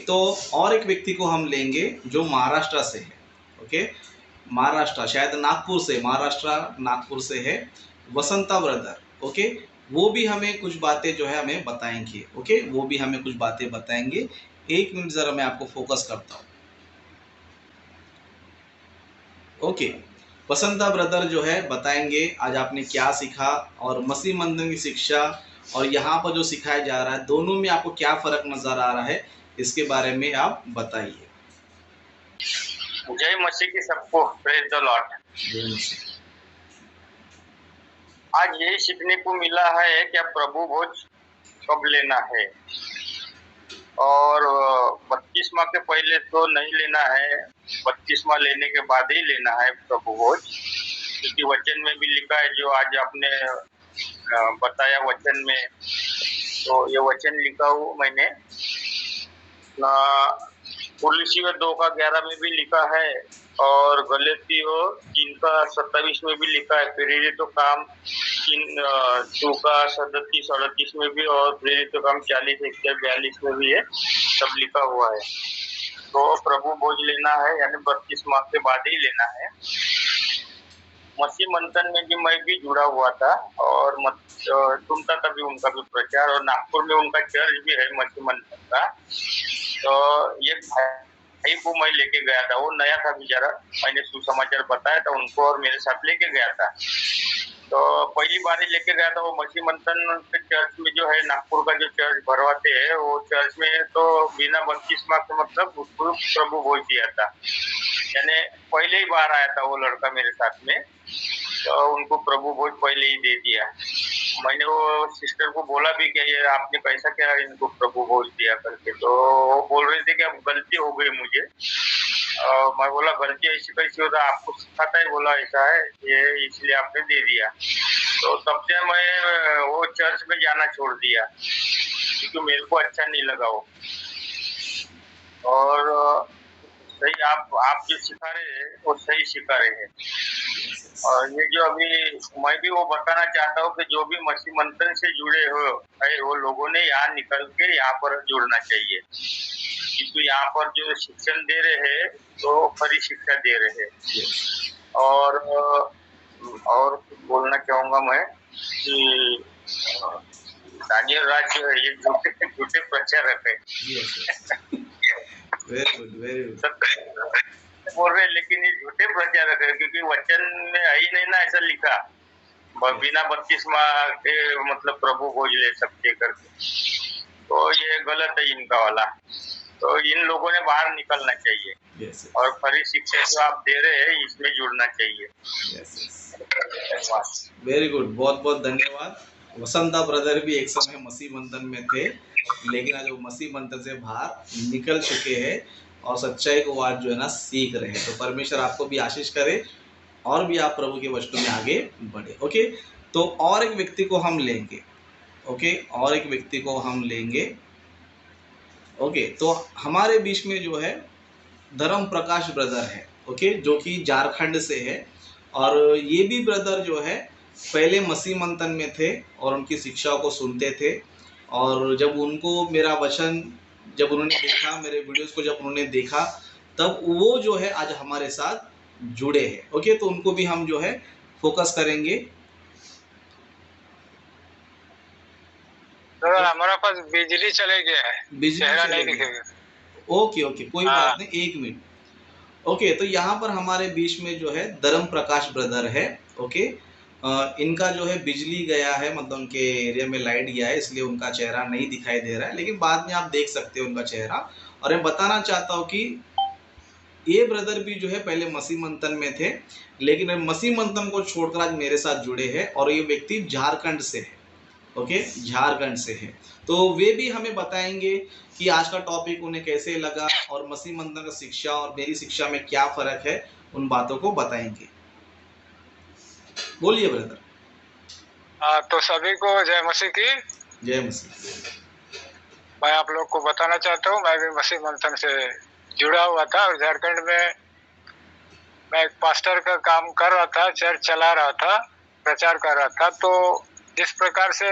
तो और एक व्यक्ति को हम लेंगे जो महाराष्ट्र से है। ओके, महाराष्ट्र, शायद नागपुर से, महाराष्ट्र नागपुर से है, वसंता ब्रदर। ओके, वो भी हमें कुछ बातें जो है हमें बताएंगे। ओके, वो भी हमें कुछ बातें बताएंगे। एक मिनट ज़रा मैं आपको फोकस करता हूँ। ओके, वसंता ब्रदर जो है बताएंगे आज आपने क्या सीखा और मसीह मंदिर की शिक्षा और यहाँ पर जो सिखाया जा रहा है, दोनों में आपको क्या फ़र्क नज़र आ रहा है, इसके बारे में आप बताइए। जय मसीह की सबको, प्रेज द लॉर्ड। जय मसीह। आज यही सीखने को मिला है कि प्रभु भोज कब लेना है, और बपतिस्मा के पहले तो नहीं लेना है, बपतिस्मा लेने के बाद ही लेना है प्रभु भोज, क्योंकि वचन में भी लिखा है, जो आज आपने बताया वचन में, तो ये वचन लिखा हुआ मैंने कुलुस्सियों 2:11 में भी लिखा है, और गलातियों 3:27 में भी लिखा है, प्रेरितों काम 2:37-38 में भी, और प्रेरितों काम 40:41-42 में भी है, सब लिखा हुआ है। तो प्रभु भोज लेना है यानी बपतिस्मा के बाद ही लेना है। मसीह मंथन में भी मैं भी जुड़ा हुआ था और सुनता था भी उनका भी प्रचार, और नागपुर में उनका चर्च भी है मसीह मंथन का। तो ये भाई को मैं लेके गया था, वो नया था बेचारा, मैंने सुसमाचार बताया था उनको और मेरे साथ लेके गया था। तो पहली बार ही लेके गया था वो मसीह मंथन के चर्च में, जो है नागपुर का जो चर्च भरवाते हैं, वो चर्च में तो बिना बपतिस्मा के मतलब उसको प्रभु भोज दिया था, यानी पहले ही बार आया था वो लड़का मेरे साथ में, तो उनको प्रभु भोज पहले ही दे दिया। मैंने वो सिस्टर को बोला भी कि ये आपने कैसा क्या इनको प्रभु भोज दिया करके, तो वो बोल रहे थे कि अब गलती हो गई मुझे। मैं बोला गलती ऐसी कैसी होता, आपको सिखाता है, बोला ऐसा है ये, इसलिए आपने दे दिया। तो तब से मैं वो चर्च में जाना छोड़ दिया, क्योंकि मेरे को अच्छा नहीं लगा वो। और सही आप जो सिखा रहे हैं वो सही सिखा रहे हैं। और ये जो अभी मैं भी वो बताना चाहता हूँ कि जो भी मसीह मंथन से जुड़े हो है, वो लोगों ने यहाँ निकल के यहाँ पर जुड़ना चाहिए, क्योंकि यहाँ पर जो शिक्षण दे रहे हैं तो खरी शिक्षा दे रहे हैं। और बोलना चाहूंगा मैं कि दानियल राज ये झूठे प्रचारक है। Very good, very good. बोल रहे, लेकिन ये झूठे प्रचारक है, क्योंकि वचन में है ही नहीं ना ऐसा लिखा, बिना बपतिस्मा के मतलब प्रभु भोज ले सकते करके, तो ये गलत है इनका वाला। तो इन लोगों ने बाहर निकलना चाहिए, और खरी शिक्षा जो आप दे रहे हैं इसमें जुड़ना चाहिए। वेरी गुड, बहुत बहुत धन्यवाद। वसंता ब्रदर भी एक समय मसीह मंथन में थे, लेकिन आज वो मसीह मंथन से बाहर निकल चुके हैं और सच्चाई को आज जो है ना सीख रहे हैं। तो परमेश्वर आपको भी आशीष करे और भी आप प्रभु के वचनों में आगे बढ़े। ओके, तो और एक व्यक्ति को हम लेंगे। ओके, और एक व्यक्ति को हम लेंगे। ओके, तो हमारे बीच में जो है धर्म प्रकाश ब्रदर है। ओके, जो कि झारखंड से है, और ये भी ब्रदर जो है पहले मसीह मंथन में थे और उनकी शिक्षाओं को सुनते थे, और जब उनको मेरा वचन जब उन्होंने देखा, मेरे वीडियोस को जब उन्होंने देखा, तब वो जो है आज हमारे साथ जुड़े हैं। ओके, तो उनको भी हम जो है फोकस करेंगे। तो हमारे पास बिजली चले गया है, बिजली नहीं दिखेगा। ओके ओके, कोई बात नहीं, एक मिनट। ओके, तो यहाँ पर हमारे बीच में जो है धर्म प्रकाश ब्रदर है। ओके, इनका जो है बिजली गया है, मतलब उनके एरिया में लाइट गया है, इसलिए उनका चेहरा नहीं दिखाई दे रहा है, लेकिन बाद में आप देख सकते हो उनका चेहरा। और मैं बताना चाहता हूँ कि ये ब्रदर भी जो है पहले मसीह मंथन में थे, लेकिन मसीह मंथन को छोड़कर आज मेरे साथ जुड़े हैं, और ये व्यक्ति झारखंड से है। ओके, झारखंड से है। तो वे भी हमें बताएंगे कि आज का टॉपिक उन्हें कैसे लगा और मसीह मंथन का शिक्षा और मेरी शिक्षा में क्या फर्क है, उन बातों को बताएंगे। बोलिए ब्रदर। तो सभी को जय मसीह की। जय मसीह। मैं आप लोग को बताना चाहता हूँ, मैं भी मसीह मंथन से जुड़ा हुआ था, और झारखंड में मैं एक पास्टर का काम कर रहा था, चर्च चला रहा था, प्रचार कर रहा था। तो जिस प्रकार से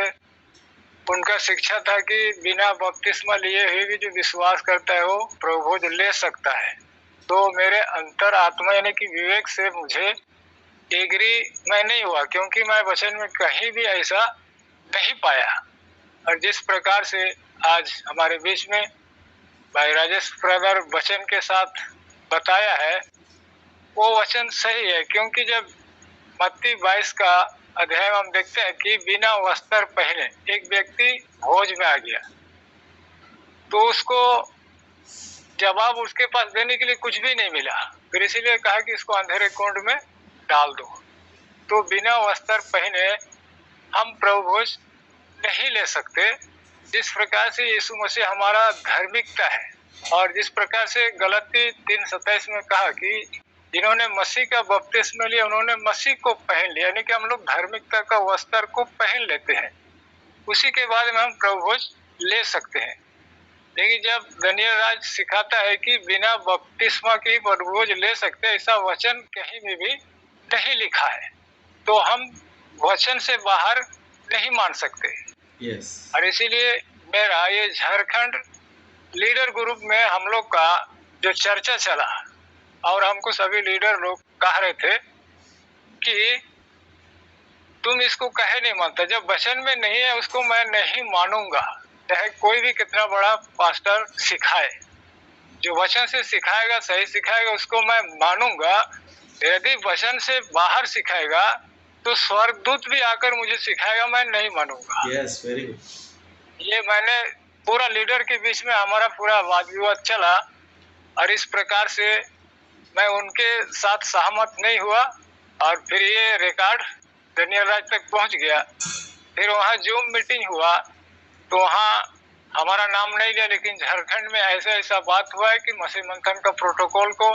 उनका शिक्षा था कि बिना बपतिस्मा लिए हुए भी जो विश्वास करता है वो प्रभु भोज ले सकता है। तो मेरे अंतर आत्मा यानी कि विवेक से मुझे एग्री मैं नहीं हुआ, क्योंकि मैं वचन में कहीं भी ऐसा नहीं पाया। और जिस प्रकार से आज हमारे बीच में भाई राजेश ब्रदर वचन के साथ बताया है, वो वचन सही है। क्योंकि जब मत्ती 22 का अध्याय हम देखते हैं कि बिना वस्त्र पहने एक व्यक्ति भोज में आ गया, तो उसको जवाब उसके पास देने के लिए कुछ भी नहीं मिला। फिर इसीलिए कहा कि इसको अंधेरे कुंड में डाल दो। तो बिना वस्त्र पहने हम प्रभु भोज नहीं ले सकते। जिस प्रकार से यीशु मसीह हमारा धार्मिकता है, और जिस प्रकार से गलती 3:27 में कहा कि जिन्होंने मसीह का बपतिस्मा लिया उन्होंने मसीह को पहन लिया, यानी कि हम लोग धार्मिकता का वस्त्र को पहन लेते हैं, उसी के बाद में हम प्रभु भोज ले सकते हैं। लेकिन जब दानियल राज सिखाता है कि बिना बपतिस्मा के ही प्रभु भोज ले सकते हैं, ऐसा वचन कहीं में भी नहीं लिखा है, तो हम वचन से बाहर नहीं मान सकते। यस। और इसीलिए मेरा ये झारखंड लीडर ग्रुप में हम लोग का जो चर्चा चला, और हमको सभी लीडर लोग कह रहे थे कि तुम इसको कहे नहीं मानता, जब वचन में नहीं है उसको मैं नहीं मानूंगा, चाहे कोई भी कितना बड़ा पास्टर सिखाए। जो वचन से सिखाएगा, सही सिखाएगा, उसको मैं मानूंगा। यदि वचन से बाहर सिखाएगा तो स्वर्गदूत भी आकर मुझे सिखाएगा, मैं नहीं मानूंगा। Yes, very good. ये मैंने पूरा लीडर के बीच में हमारा पूरा वाद विवाद चला, और इस प्रकार से मैं उनके साथ सहमत नहीं हुआ, और फिर ये रिकॉर्ड दानियल राज तक पहुंच गया। फिर वहाँ जूम मीटिंग हुआ, तो वहाँ हमारा नाम नहीं लिया, लेकिन झारखंड में ऐसा ऐसा बात हुआ है कि मसीह मंथन का प्रोटोकॉल को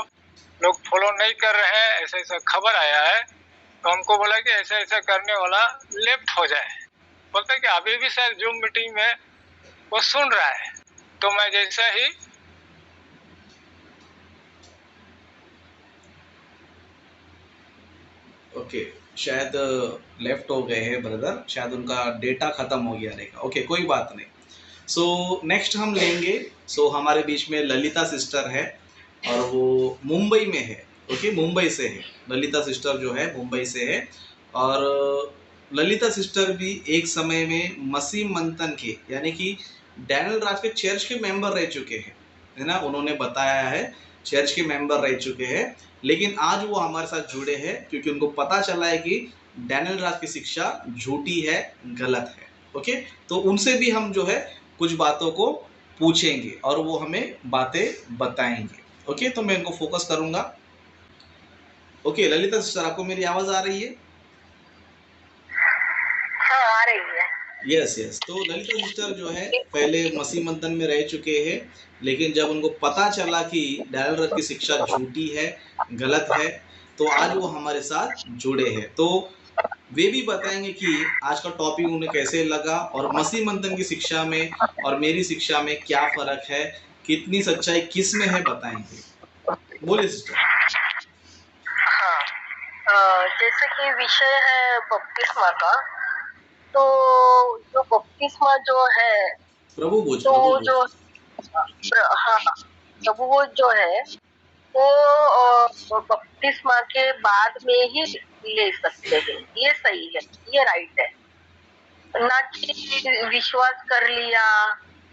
लोग फॉलो नहीं कर रहे हैं, ऐसा ऐसा खबर आया है। तो हमको बोला कि ऐसा ऐसा करने वाला लेफ्ट हो जाए। बोलता है कि अभी भी शायद जूम मीटिंग में वो सुन रहा है। तो मैं जैसा ही ओके, शायद लेफ्ट हो गए हैं ब्रदर, शायद उनका डेटा खत्म हो गया रहेगा। ओके, कोई बात नहीं। सो नेक्स्ट हम लेंगे। सो हमारे बीच में ललिता सिस्टर है, और वो मुंबई में है। ओके, मुंबई से है ललिता सिस्टर, जो है मुंबई से है। और ललिता सिस्टर भी एक समय में मसीह मंथन के यानी कि डैनियल राज के चर्च के मेंबर रह चुके हैं, है ना। उन्होंने बताया है चर्च के मेंबर रह चुके हैं, लेकिन आज वो हमारे साथ जुड़े हैं क्योंकि उनको पता चला है कि डैनियल राज की शिक्षा झूठी है, गलत है। ओके, तो उनसे भी हम जो है कुछ बातों को पूछेंगे और वो हमें बातें बताएंगे। ओके, तो मैं इनको फोकस करूंगा। ओके ललिता सिस्टर, आपको मेरी आवाज आ रही है? हाँ, आ रही है। Yes yes. तो ललिता सिस्टर जो है पहले मसीह मंथन में रह चुके हैं, लेकिन जब उनको पता चला कि डैनियल राज की शिक्षा झूठी है, गलत है, तो आज वो हमारे साथ जुड़े हैं। तो वे भी बताएंगे कि आज का टॉपिक उन्हें कैसे लगा और मसीह मंथन की शिक्षा में और मेरी शिक्षा में क्या फर्क है, कितनी सच्चाई किस में है, बताएंगे। बोलिए सिस्टर। हाँ, जैसे कि विषय है बपतिस्मा का, तो जो बपतिस्मा जो है, प्रभु भोज, तो प्रभु जो भोज। हाँ प्रभु भोज जो है वो बपतिस्मा के बाद में ही ले सकते हैं। ये सही है, ये राइट है। ना कि विश्वास कर लिया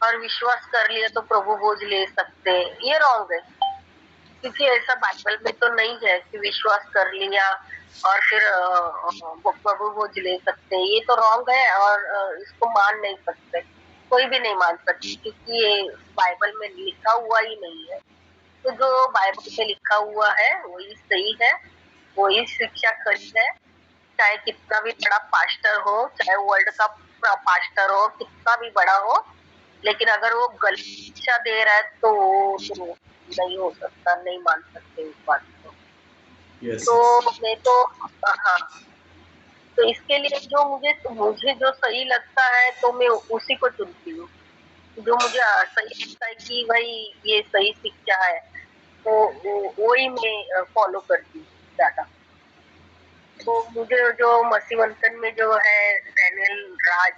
और विश्वास कर लिया तो प्रभु भोज ले सकते, ये रॉन्ग है। क्योंकि ऐसा बाइबल में तो नहीं है कि विश्वास कर लिया और फिर प्रभु भोज ले सकते, ये तो रॉन्ग है और इसको मान नहीं सकते, कोई भी नहीं मान सकती, क्योंकि ये बाइबल में लिखा हुआ ही नहीं है। तो जो बाइबल में लिखा हुआ है वही सही है, वही शिक्षा खड़ी है। चाहे कितना भी बड़ा पास्टर हो, चाहे वर्ल्ड का पास्टर हो, कितना भी बड़ा हो, लेकिन अगर वो गलत शिक्षा दे रहा है तो नहीं हो सकता, नहीं मान सकते इस बात को। तो मैं तो हाँ, तो इसके लिए जो मुझे जो सही लगता है तो मैं उसी को चुनती हूँ। जो मुझे सही लगता है कि भाई ये सही शिक्षा है, तो वही मैं फॉलो करती हूँ ज्यादा। तो मुझे जो मसीह मंथन में जो है डैनियल राज,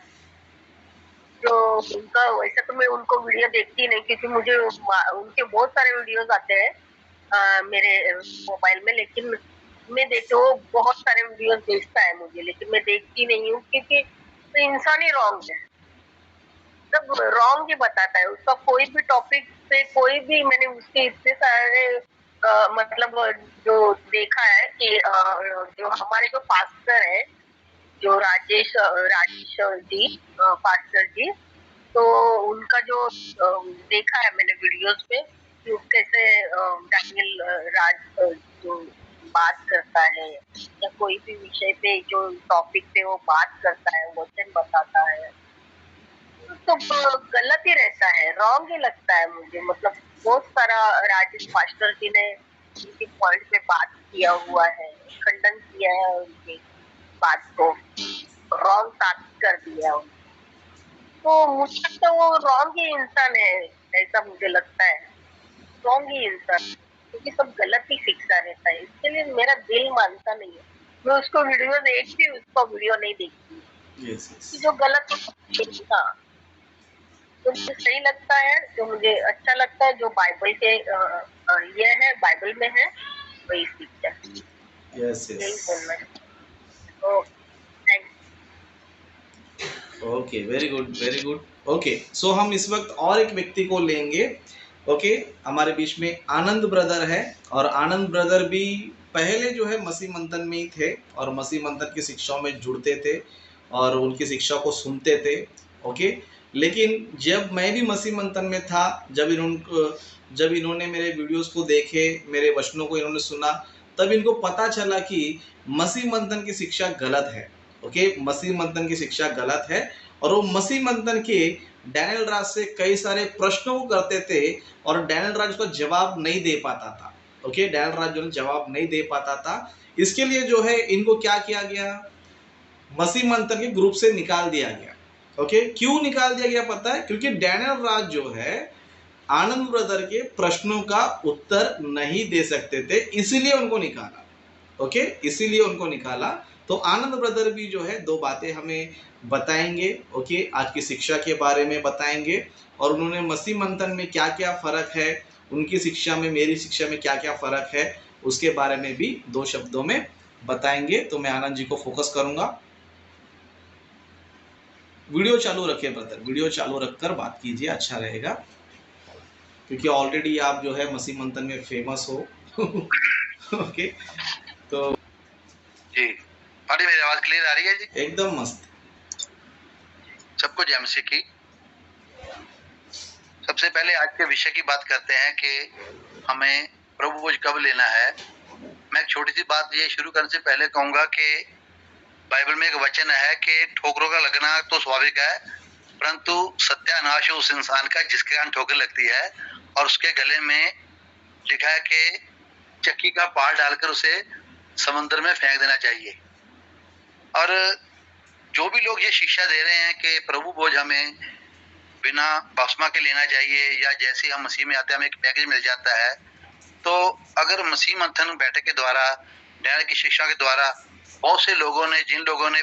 जो उनका, वैसे तो मैं उनको वीडियो देखती नहीं क्योंकि मुझे उनके बहुत सारे वीडियोस आते हैं मेरे मोबाइल में, लेकिन मैं देखती हूँ बहुत सारे वीडियोस भेजता है मुझे, लेकिन मैं देखती नहीं हूँ क्योंकि तो इंसान ही रॉन्ग है, सब रॉन्ग ही बताता है। उसका कोई भी टॉपिक पे कोई भी, मैंने उसके इतने सारे मतलब जो देखा है कि जो हमारे जो पास्टर है, जो राजेश जी पास्टर जी, तो उनका जो देखा है मैंने वीडियोस पे कि कैसे डैनियल जो बात करता है या कोई भी विषय पे जो टॉपिक पे वो बात करता है, वचन बताता है, तो गलत ही रहता है, रॉन्ग ही लगता है मुझे। मतलब बहुत सारा राजेश मास्टर जी ने उनके पॉइंट पे बात किया हुआ है, खंडन किया है उनकी बात को, रॉन्ग साबित कर दिया है। तो मुझे तो वो रॉन्ग ही इंसान है, ऐसा मुझे लगता है, रॉन्ग ही इंसान, क्योंकि सब गलत ही शिक्षा रहता है। इसके लिए मेरा दिल मानता नहीं है, मैं उसको वीडियो देखती हूँ, उसको वीडियो नहीं देखती। Yes yes. जो गलत हाँ, जो मुझे सही लगता है, जो मुझे अच्छा लगता है, जो बाइबल के ये है, बाइबल में है, वही सीखता है। यस यही यस। बोलना है। तो thank okay, very good very good. Okay, so हम इस वक्त और एक व्यक्ति को लेंगे। ओके, हमारे बीच में आनंद ब्रदर है, और आनंद ब्रदर भी पहले जो है मसीह मंथन में ही थे और मसीह मंथन की शिक्षाओं में जुड़ते थे और उनकी शिक्षा को सुनते थे। ओके, लेकिन जब मैं भी मसीह मंथन में था, जब इन्होंने मेरे वीडियोस को देखे, मेरे वचनों को इन्होंने सुना, तब इनको पता चला कि मसीह मंथन की शिक्षा गलत है। ओके, मसीह मंथन की शिक्षा गलत है, और वो मसीह मंथन के डैनियल राज से कई सारे प्रश्नों को करते थे और डैनियल राज उसका जवाब नहीं दे पाता था। ओके, डैनियल राज जो जवाब नहीं दे पाता था, इसके लिए जो है इनको क्या किया गया, मसीह मंथन के ग्रुप से निकाल दिया गया। ओके, क्यों निकाल दिया गया पता है? क्योंकि डैनियल राज जो है आनंद ब्रदर के प्रश्नों का उत्तर नहीं दे सकते थे, इसीलिए उनको निकाला। ओके, इसीलिए उनको निकाला। तो आनंद ब्रदर भी जो है दो बातें हमें बताएंगे। ओके, आज की शिक्षा के बारे में बताएंगे, और उन्होंने मसीह मंथन में क्या क्या फर्क है, उनकी शिक्षा में मेरी शिक्षा में क्या क्या फर्क है, उसके बारे में भी दो शब्दों में बताएंगे। तो मैं आनंद जी को फोकस करूंगा। वीडियो चालू रखिए ब्रदर, वीडियो चालू रखकर बात कीजिए, अच्छा रहेगा, क्योंकि ऑलरेडी आप जो है मसीह मंथन में फेमस हो। ओके, तो जी अरे मेरी आवाज क्लियर आ रही है जी? एकदम मस्त। सबको जय मसीह की। सबसे पहले आज के विषय की बात करते हैं कि हमें प्रभु भोज कब लेना है। मैं एक छोटी सी बात ये शुरू करने से पहले कहूंगा कि बाइबल में एक वचन है कि ठोकरों का लगना तो स्वाभाविक है, परंतु सत्यानाश हो उस इंसान का जिसके कारण ठोकर लगती है, और उसके गले में लिखा है कि चक्की का पार डालकर उसे समंदर में फेंक देना चाहिए। और जो भी लोग ये शिक्षा दे रहे हैं कि प्रभु भोज हमें बिना बपतिस्मा के लेना चाहिए, या जैसे हम मसीह में आते हैं हमें एक पैकेज मिल जाता है, तो अगर मसीह मंथन बैठक के द्वारा, न्याय की शिक्षा के द्वारा बहुत से लोगों ने, जिन लोगों ने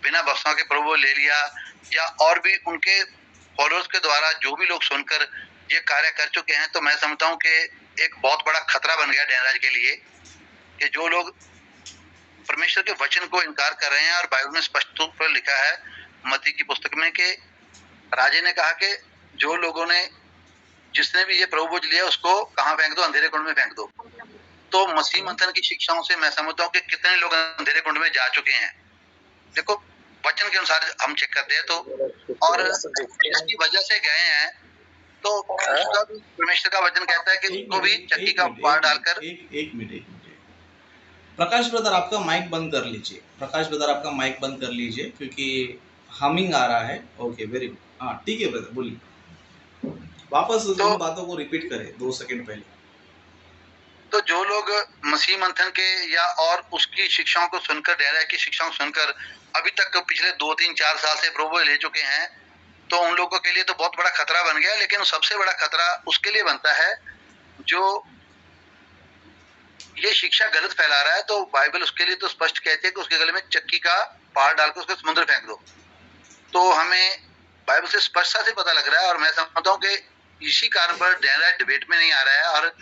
बिना बपतिस्मा के प्रभु भोज ले लिया, या और भी उनके फॉलोअर्स के द्वारा जो भी लोग सुनकर ये कार्य कर चुके हैं, तो मैं समझता हूँ कि एक बहुत बड़ा खतरा बन गया डैनराज के लिए कि जो लोग परमेश्वर के वचन को इनकार कर रहे हैं। और बाइबल में स्पष्ट रूप पर लिखा है मत्ती की पुस्तक में कि राजे ने कहा कि जो लोगों ने, जिसने भी ये प्रभु भोज लिया उसको कहाँ फेंक दो, अंधेरे कुंड में फेंक दो। तो मसीह मंथन की शिक्षाओं से मैं समझता हूँ कि कितने लोग अंधेरे कुंड में जा चुके हैं। देखो वचन के अनुसार हम चेक करते हैं, तो और इसकी वजह से गए हैं, तो उसका भी परमेश्वर का वचन कहता है कि उसको भी चक्की का पार डालकर। एक मिनट प्रकाश ब्रदर आपका माइक बंद कर लीजिए, प्रकाश ब्रदर आपका माइक बंद कर लीजिए, क्योंकि हमिंग आ रहा है। ओके, वेरी गुड, हाँ ठीक है ब्रदर, बोलिए, वापस उन बातों को रिपीट करें 2 सेकंड पहले। तो जो लोग मसीह मंथन के या और उसकी शिक्षाओं को सुनकर, डेरा की शिक्षाओं को सुनकर अभी तक पिछले 2-3-4 साल से प्रभु ले चुके हैं, तो उन लोगों के लिए तो बहुत बड़ा खतरा बन गया। लेकिन सबसे बड़ा खतरा उसके लिए बनता है जो ये शिक्षा गलत फैला रहा है। तो बाइबल उसके लिए तो स्पष्ट कहती है कि उसके गले में चक्की का पार डालकर उसको समुद्र फेंक दो। तो हमें बाइबल से स्पष्टता से पता लग रहा है। और मैं समझता हूँ कि इसी कारण पर डैन डिबेट में नहीं आ रहा है। और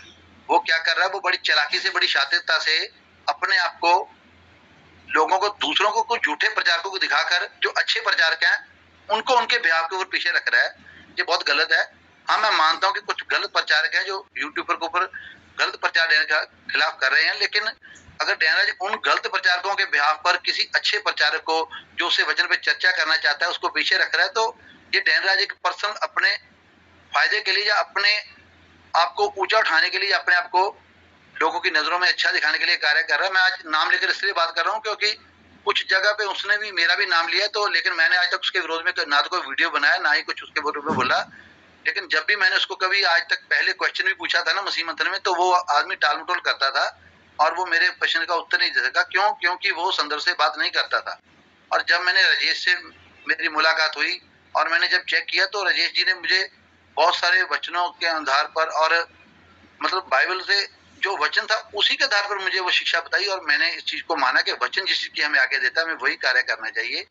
वो क्या कर रहा है, वो बड़ी चालाकी से, बड़ी शातिरता से अपने आप को, लोगों को, दूसरों को कुछ झूठे प्रचारकों को दिखाकर जो अच्छे प्रचारक हैं उनको उनके ब्याह के ऊपर पीछे रख रहा है। ये बहुत गलत है। हाँ, मैं मानता हूँ कि कुछ गलत प्रचारक हैं जो यूट्यूबर के ऊपर गलत प्रचार देने के खिलाफ कर रहे हैं, लेकिन अगर डैनराज उन गलत प्रचारकों के ब्याह पर किसी अच्छे प्रचारक को जो उसे वचन पे चर्चा करना चाहता है उसको पीछे रख रहा है, तो ये डैनराज एक पर्सन अपने फायदे के लिए या अपने आप को ऊंचा उठाने के लिए, अपने आप को लोगों की नजरों में अच्छा दिखाने के लिए कार्य कर रहा है। मैं आज नाम लेकर इसलिए बात कर रहा हूँ क्योंकि कुछ जगह पे उसने भी मेरा भी नाम लिया, तो लेकिन मैंने आज तक उसके विरोध में ना तो कोई वीडियो बनाया, ना ही कुछ उसके विरोध में बोला। लेकिन जब भी मैंने उसको कभी आज तक पहले क्वेश्चन भी पूछा था ना मसीह मंथन में, तो वो आदमी टाल मटोल करता था और वो मेरे क्वेश्चन का उत्तर नहीं दे सका। क्यों? क्योंकि वो संदर्भ से बात नहीं करता था। और जब मैंने राजेश से मेरी मुलाकात हुई और मैंने जब चेक किया, तो राजेश जी ने मुझे बहुत सारे वचनों के आधार पर और मतलब बाइबल से जो वचन था उसी के आधार पर मुझे वो शिक्षा बताई, और मैंने इस चीज को माना कि वचन जिस चीज की हमें आगे देता है हमें वही कार्य करना चाहिए।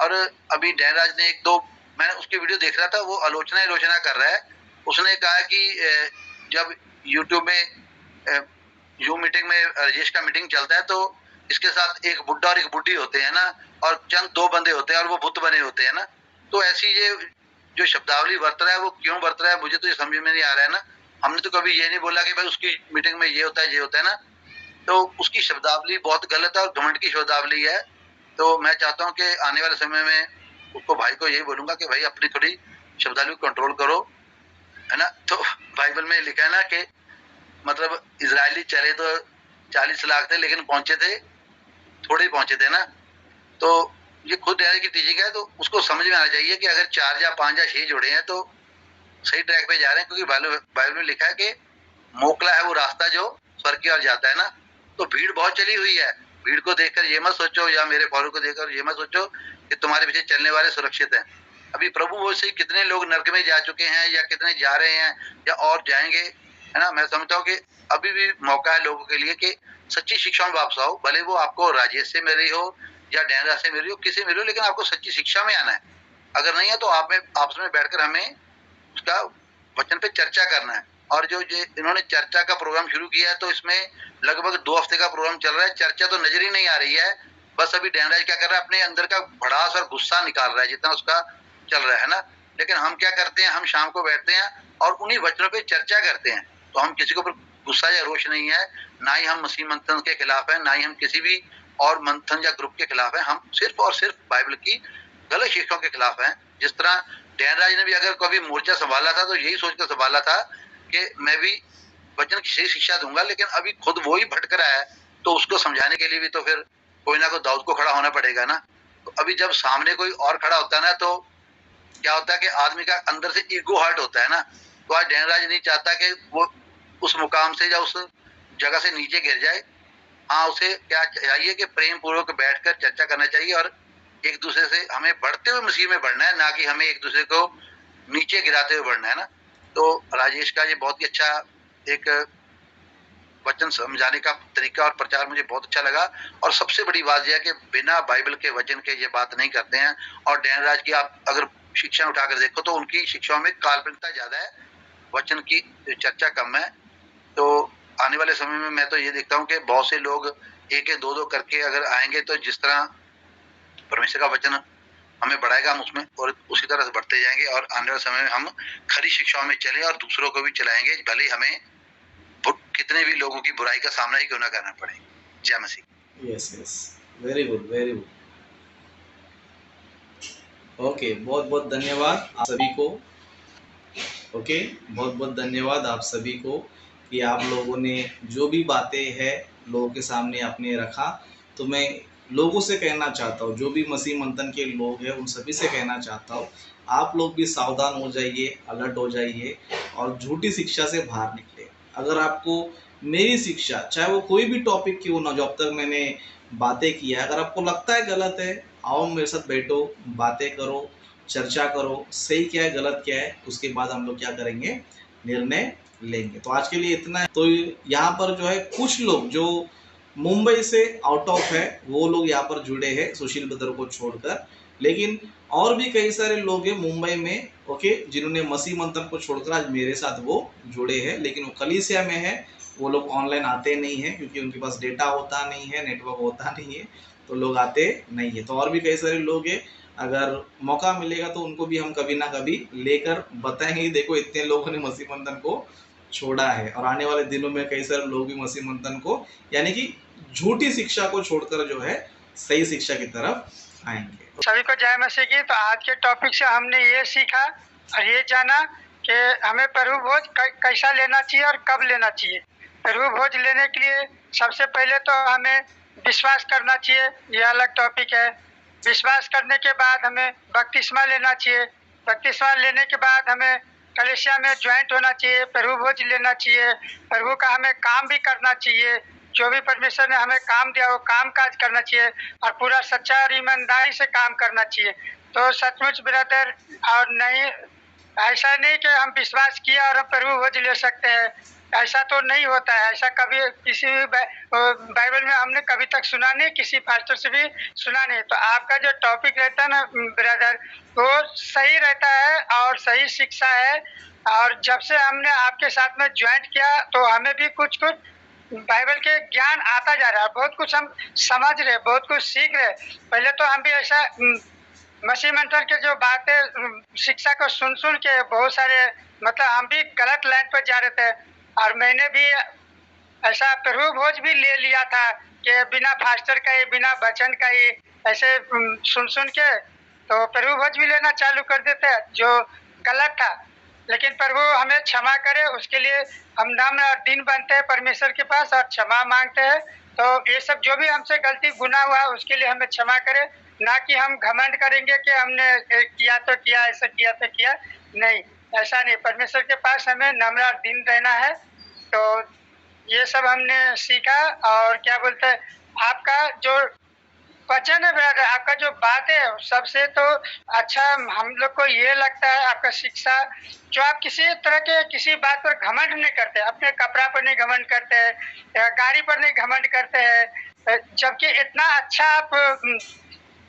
और अभी डैनराज ने एक दो, मैं उसकी वीडियो देख रहा था, वो आलोचना कर रहा है। उसने कहा कि जब यूट्यूब में जूम मीटिंग में राजेश का मीटिंग चलता है तो इसके साथ एक बुड्ढा और एक बुड्ढी होते हैं ना, और चंद दो बंदे होते हैं और वो बुत बने होते हैं ना। तो ऐसी ये जो शब्दावली बरत रहा है वो क्यों बरत रहा है मुझे तो ये समझ में नहीं आ रहा है ना। हमने तो कभी ये नहीं बोला कि भाई उसकी मीटिंग में ये होता है ना। तो उसकी शब्दावली बहुत गलत है और घमंड की शब्दावली है। तो मैं चाहता हूँ कि आने वाले समय में उसको, भाई को यही बोलूंगा कि भाई अपनी थोड़ी शब्दावली को कंट्रोल करो, है ना। तो बाइबल में लिखा है ना कि मतलब इजरायली चले तो 40 लाख थे लेकिन पहुंचे थे थोड़े पहुंचे थे ना। तो ये खुद डैनराज की टीचिंग है, तो उसको समझ में आना चाहिए कि अगर 4 या 5 या 6 जुड़े हैं तो सही ट्रैक पे जा रहे हैं, क्योंकि बाइबल में लिखा है कि मोकला है वो रास्ता जो स्वर्ग की ओर जाता है ना। तो भीड़ बहुत चली हुई है। भीड़ को देखकर ये मत सोचो, या मेरे फॉलो को देखकर ये मत सोचो कि तुम्हारे पीछे चलने वाले सुरक्षित हैं। अभी प्रभु वो से कितने लोग नरक में जा चुके हैं या कितने जा रहे हैं या और जाएंगे, है ना। मैं समझता हूँ कि अभी भी मौका है लोगों के लिए कि सच्ची शिक्षा में वापस आओ। भले वो आपको राजेश से मिल रही हो या डैनराज से मिल रही हो, किसी मिल रही हो, लेकिन आपको सच्ची शिक्षा में आना है। अगर नहीं है तो आप में आपस में बैठकर हमें उसका वचन पे चर्चा करना है। और जो इन्होंने चर्चा का प्रोग्राम शुरू किया है तो इसमें लगभग 2 हफ्ते का प्रोग्राम चल रहा है। चर्चा तो नजर ही नहीं आ रही है। बस अभी डैनराज क्या कर रहा है, अपने अंदर का भड़ास और गुस्सा निकाल रहा है जितना उसका चल रहा है ना। लेकिन हम क्या करते हैं, हम शाम को बैठते हैं और उन्हीं वचनों पे चर्चा करते हैं। तो हम किसी के ऊपर गुस्सा या रोष नहीं है, ना ही हम मसीह मंथन के खिलाफ है, ना ही हम किसी भी और मंथन या ग्रुप के खिलाफ है। हम सिर्फ और सिर्फ बाइबल की गलत शिक्षाओं के खिलाफ हैं। जिस तरह डैनराज ने भी अगर कभी मोर्चा संभाला था तो यही सोचकर संभाला था कि मैं भी वचन की सही शिक्षा दूंगा, लेकिन अभी खुद वो ही भटक रहा है तो उसको समझाने के लिए भी तो फिर कोई ना कोई दाऊद को खड़ा होना पड़ेगा ना। तो अभी जब सामने कोई और खड़ा होता है ना तो क्या होता है कि आदमी का अंदर से ईगो हर्ट होता है ना। तो आज डैनराज नहीं चाहता कि वो उस मुकाम से या उस जगह से नीचे गिर जाए। हाँ, उसे क्या चाहिए कि प्रेम पूर्वक बैठकर चर्चा करना चाहिए और एक दूसरे से हमें बढ़ते हुए मसीह में बढ़ना है, ना कि हमें एक दूसरे को नीचे गिराते हुए बढ़ना है ना। तो राजेश का ये बहुत ही अच्छा एक वचन समझाने का तरीका और प्रचार मुझे बहुत अच्छा लगा। और सबसे बड़ी बात यह है कि बिना बाइबल के वचन के ये बात नहीं करते हैं। और डैनराज की आप अगर शिक्षा उठाकर देखो तो उनकी शिक्षाओं में काल्पनिकता ज्यादा है, वचन की चर्चा कम है। तो आने वाले समय में मैं तो ये देखता हूँ कि बहुत से लोग एक एक दो दो करके अगर आएंगे तो जिस तरह परमेश्वर का वचन हमें बढ़ाएगा हम उसमें और उसी तरह से बढ़ते जाएंगे। और आने वाले समय में हम खरी शिक्षाओं में चलें और दूसरों को भी चलाएंगे, भले हमें कितने भी लोगों की बुराई का सामना ही क्यों ना करना पड़े। जय मसीह। Yes yes, very good very good. Okay, बहुत बहुत धन्यवाद आप सभी को। ओके, बहुत बहुत धन्यवाद आप सभी को कि आप लोगों ने जो भी बातें हैं लोगों के सामने आपने रखा। तो मैं लोगों से कहना चाहता हूँ, जो भी मसीह मंथन के लोग हैं उन सभी से कहना चाहता हूँ, आप लोग भी सावधान हो जाइए, अलर्ट हो जाइए और झूठी शिक्षा से बाहर निकले। अगर आपको मेरी शिक्षा, चाहे वो कोई भी टॉपिक क्यों ना, जो अब तक मैंने बातें किया, अगर आपको लगता है गलत है, आओ मेरे साथ बैठो, बातें करो, चर्चा करो, सही क्या है गलत क्या है, उसके बाद हम लोग क्या करेंगे, निर्णय लेंगे। तो आज के लिए इतना है। तो यहाँ पर जो है कुछ लोग जो मुंबई से आउट ऑफ है वो लोग यहाँ पर जुड़े हैं सुशील बदर को छोड़कर। लेकिन और भी कई सारे लोग हैं मुंबई में, ओके, जिन्होंने मसीह मंथन को छोड़कर आज मेरे साथ वो जुड़े हैं, लेकिन वो कलीसिया में है, वो लोग ऑनलाइन आते नहीं हैं क्योंकि उनके पास डेटा होता नहीं है, नेटवर्क होता नहीं है, तो लोग आते नहीं है। तो और भी कई सारे लोग हैं, अगर मौका मिलेगा तो उनको भी हम कभी ना कभी लेकर बताएंगे। देखो इतने लोगों ने मसीह मंथन को छोड़ा है, और आने वाले दिनों में कई सारे लोग भी मसीह मंथन को, यानी कि झूठी शिक्षा को छोड़कर जो है सही शिक्षा की तरफ आएंगे। सभी को जय मसीह की। तो आज के टॉपिक से हमने ये सीखा और ये जाना कि हमें प्रभु भोज कैसा लेना चाहिए और कब लेना चाहिए। प्रभु भोज लेने के लिए सबसे पहले तो हमें विश्वास करना चाहिए, ये अलग टॉपिक है। विश्वास करने के बाद हमें बपतिस्मा लेना चाहिए। बपतिस्मा लेने के बाद हमें कलीसिया में ज्वाइंट होना चाहिए, प्रभु भोज लेना चाहिए। प्रभु का हमें काम भी करना चाहिए, जो भी परमेश्वर ने हमें काम दिया वो काम काज करना चाहिए और पूरा सच्चा और ईमानदारी से काम करना चाहिए। तो सचमुच ब्रदर, और नहीं ऐसा नहीं कि हम विश्वास किया और हम प्रभु भोज ले सकते हैं, ऐसा तो नहीं होता है। ऐसा कभी किसी भी बाइबल में हमने कभी तक सुना नहीं, किसी पास्टर से भी सुना नहीं। तो आपका जो टॉपिक रहता है ना ब्रदर, वो सही रहता है और सही शिक्षा है। और जब से हमने आपके साथ में ज्वाइंट किया तो हमें भी कुछ बाइबल के ज्ञान आता जा रहा है, बहुत कुछ हम समझ रहे, बहुत कुछ सीख रहे। पहले तो हम भी ऐसा मसीह मंथन के जो बातें शिक्षा को सुन के बहुत सारे मतलब हम भी गलत लाइन पर जा रहे थे। और मैंने भी ऐसा प्रभु भोज भी ले लिया था कि बिना फास्टर का ही, बिना वचन का ही ऐसे सुन के तो प्रभु भोज भी लेना चालू कर देते, जो गलत था। लेकिन प्रभु हमें क्षमा करे, उसके लिए हम नम्र और दीन बनते हैं परमेश्वर के पास और क्षमा मांगते हैं। तो ये सब जो भी हमसे गलती गुनाह हुआ उसके लिए हमें क्षमा करे, ना कि हम घमंड करेंगे कि हमने किया तो किया, ऐसा किया तो किया। नहीं, ऐसा नहीं। परमेश्वर के पास हमें नम्र और दीन रहना है। तो ये सब हमने सीखा। और क्या बोलते हैं, आपका जो वचन है ब्रदर, आपका जो बात है सबसे तो अच्छा हम लोग को ये लगता है आपका शिक्षा, जो आप किसी तरह के किसी बात पर घमंड नहीं करते, अपने कपड़ा पर नहीं घमंड करते हैं, गाड़ी पर नहीं घमंड करते हैं, जबकि इतना अच्छा आप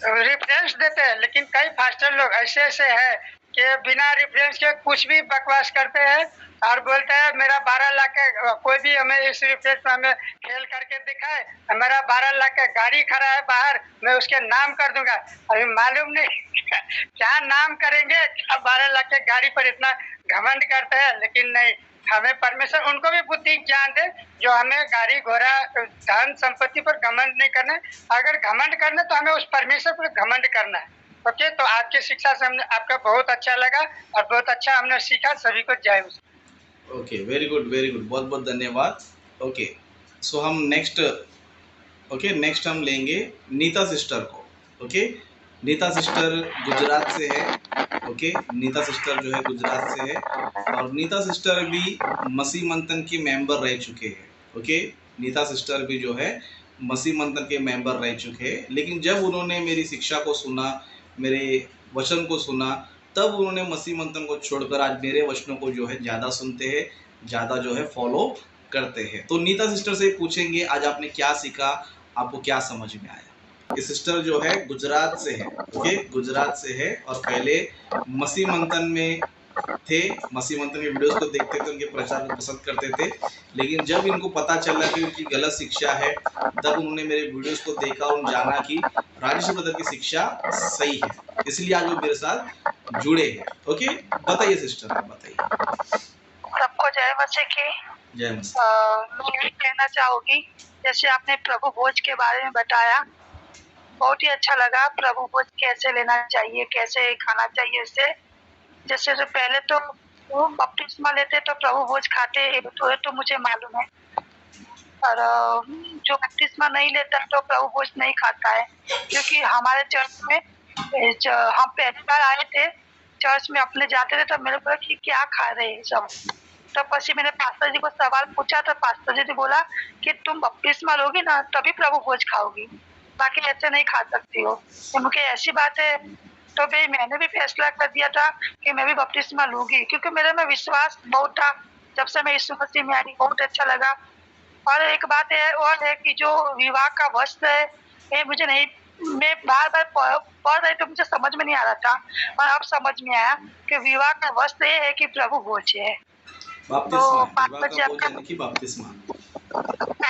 रेफरेंस देते हैं। लेकिन कई फास्टर लोग ऐसे ऐसे हैं कि बिना रेफरेंस के कुछ भी बकवास करते हैं और बोलते हैं मेरा 12 लाख का, कोई भी हमें इस रेफरेंस में हमें फेल करके दिखाए, मेरा 12 लाख का गाड़ी खड़ा है बाहर, मैं उसके नाम कर दूंगा। अभी मालूम नहीं क्या नाम करेंगे, 12 लाख के गाड़ी पर इतना घमंड करते हैं। लेकिन नहीं, हमें परमेश्वर उनको भी बुद्धि ज्ञान दे जो हमें गाड़ी घोड़ा धन संपत्ति पर घमंड नहीं करना है। अगर घमंड करना तो हमें उस परमेश्वर पर घमंड करना है। ओके, तो आज की शिक्षा से हमने आपका बहुत अच्छा लगा और बहुत अच्छा हमने सीखा। सभी को जय मसीह। ओके, वेरी गुड, बहुत बहुत धन्यवाद। ओके, सो हम नेक्स्ट हम लेंगे नीता सिस्टर को। ओके, नीता सिस्टर गुजरात से है। ओके, नीता सिस्टर जो है गुजरात से है और नीता सिस्टर भी मसीह मंथन के मेंबर रह चुके हैं। ओके, नीता सिस्टर भी जो है मसीह मंथन के मेंबर रह चुके हैं, लेकिन जब उन्होंने मेरी शिक्षा को सुना, मेरे वचन को सुना, तब उन्होंने मसीह मंथन को छोड़कर आज मेरे वचनों को जो है ज़्यादा सुनते हैं, ज़्यादा जो है फॉलो करते हैं। तो नीता सिस्टर से पूछेंगे आज आपने क्या सीखा, आपको क्या समझ में आया। ये सिस्टर जो है गुजरात से है। ओके, गुजरात से है और पहले मसीह मंथन में थे, मसीह मंथन के वीडियोस को देखते थे, उनके प्रचार को पसंद करते थे। लेकिन जब इनको पता चला कि उनकी गलत शिक्षा है, तब उन्होंने मेरे वीडियोस को देखा और जाना कि राजेश ब्रदर की शिक्षा सही है, इसलिए आज वो मेरे साथ जुड़े हैं। ओके, बताइए सिस्टर, आप बताइए। सबको जय मसीह की। जय मसीह। मैं ये कहना चाहूंगी, जैसे आपने प्रभु भोज के बारे में बताया, बहुत ही अच्छा लगा। प्रभु भोज कैसे लेना चाहिए, कैसे खाना चाहिए इससे। जैसे तो पहले तो वो बपतिस्मा लेते तो प्रभु भोज खाते तो मुझे मालूम है, और जो बपतिस्मा नहीं लेता तो प्रभु भोज नहीं खाता है। क्योंकि हमारे चर्च में हम पहली बार आए थे चर्च में, अपने जाते थे तो मेरे को कि क्या खा रहे हैं सब। तो पसी मैंने पास्टर जी को सवाल पूछा तो पास्टर जी ने बोला कि तुम बपतिस्मा लोगी ना तभी प्रभु भोज खाओगी, बाकी ऐसे नहीं खा सकती हो। तो मुझे ऐसी बात है तो भाई मैंने भी फैसला कर दिया था कि मैं भी बपतिस्मा लूंगी, क्योंकि मेरे में विश्वास बहुत था जब से मैं यीशु मसीह में आई। बहुत अच्छा लगा। और एक बात है और है कि जो विवाह का वस्त्र है ये मुझे नहीं मैं बार बार पढ़ रही तो मुझे समझ में नहीं आ रहा था, और अब समझ में आया कि विवाह का वस्त्र ये है कि प्रभु भोज है। बपतिस्मा, पास्टर विवाह जी का भोज आपका यानी कि बपतिस्मा।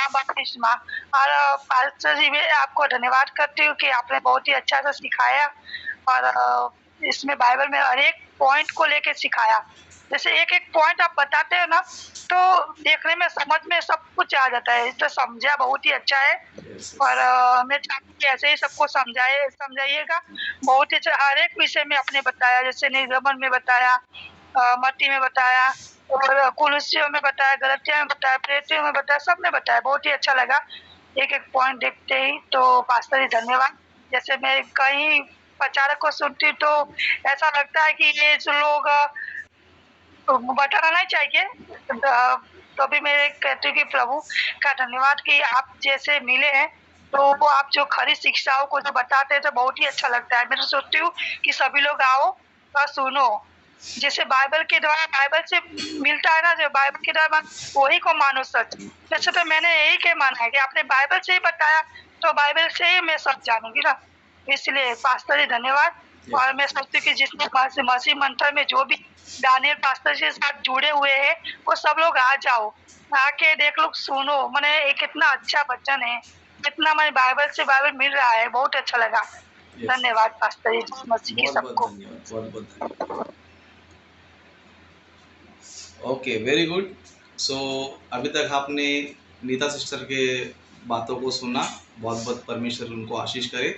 बपतिस्मा। और पास्टर जी मैं आपको धन्यवाद करती हूँ कि आपने बहुत ही अच्छा से सिखाया, और इसमें बाइबल में हर एक पॉइंट को लेके सिखाया। जैसे एक एक पॉइंट आप बताते हो ना, तो देखने में समझ में सब कुछ आ जाता है। तो समझा बहुत ही अच्छा है, और मैं चाहती हूँ कि ऐसे ही सबको समझाइएगा। बहुत ही अच्छा हर एक विषय में आपने बताया, जैसे निर्गमन में बताया, मत्ती में बताया, और कुलुस्सियों में बताया, गलतियों में बताया, प्रेरितों में बताया, सब में बताया। बहुत ही अच्छा लगा एक एक पॉइंट देखते ही। तो पास्टर जी धन्यवाद। जैसे मैं कहीं प्रचारक को सुनती तो ऐसा लगता है कि ये जो लोग बताना नहीं चाहिए, तो भी मैं कहती हूँ कि प्रभु का धन्यवाद कि आप जैसे मिले हैं, तो वो आप जो खरी शिक्षाओं को जो बताते हैं तो बहुत ही अच्छा लगता है। मैं तो सोचती हूँ कि सभी लोग आओ और सुनो, जैसे बाइबल के द्वारा बाइबल से मिलता है ना, जो बाइबल के द्वारा वही को मानो सच। वैसे तो मैंने यही के माना है कि आपने बाइबल से ही बताया, तो बाइबल से ही मैं सब जानूंगी ना। इसलिए पास्टर जी धन्यवाद। और मैं सोचती हूँ कि जिसने मसीह मंत्र में जो भी दानियल पास्टर जी के साथ जुड़े हुए हैं, वो सब लोग आ जाओ, आके देख लो, सुनो। मैंने एक इतना अच्छा वचन है, इतना मैंने बाइबल मिल रहा है, बहुत अच्छा लगा। धन्यवाद पास्टर जी, मसीह की बहुत बहुत सबको। धन्यवाद, बहुत बहुत धन्यवाद। Okay, very good. सो अभी तक आपने नीता सिस्टर के बातों को सुना। बहुत बहुत परमेश्वर उनको आशीष करे।